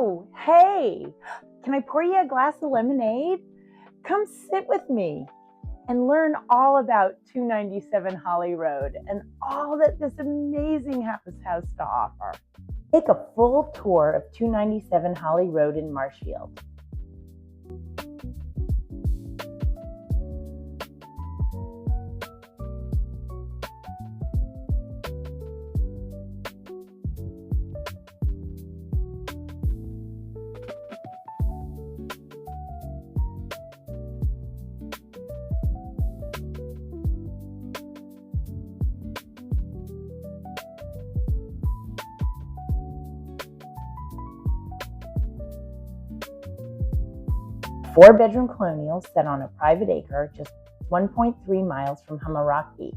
Oh, hey, can I pour you a glass of lemonade? Come sit with me and learn all about 297 Holly Road and all that this amazing house has to offer. Take a full tour of 297 Holly Road in Marshfield. Four-bedroom Colonial set on a private acre just 1.3 miles from Humarock Beach.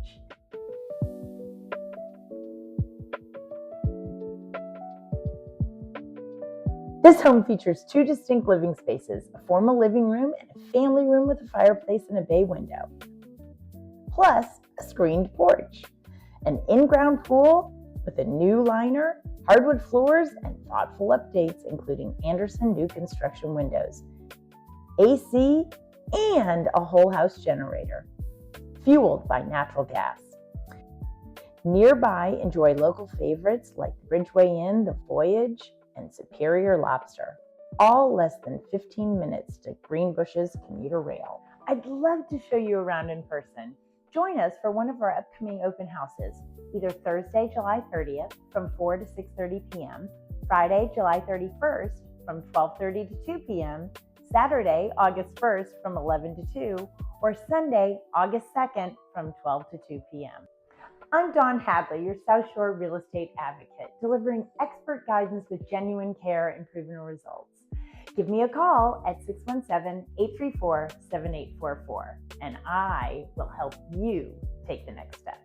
This home features two distinct living spaces, a formal living room and a family room with a fireplace and a bay window, plus a screened porch, an in-ground pool with a new liner, hardwood floors, and thoughtful updates including Anderson new construction windows, AC, and a whole house generator, fueled by natural gas. Nearby, enjoy local favorites like the Bridgeway Inn, the Voyage, and Superior Lobster, all less than 15 minutes to Greenbush's commuter rail. I'd love to show you around in person. Join us for one of our upcoming open houses, either Thursday, July 30th from 4 to 6:30 p.m., Friday, July 31st from 12:30 to 2 p.m., Saturday, August 1st from 11 to 2, or Sunday, August 2nd from 12 to 2 p.m. I'm Dawn Hadley, your South Shore real estate advocate, delivering expert guidance with genuine care and proven results. Give me a call at 617-834-7844, and I will help you take the next step.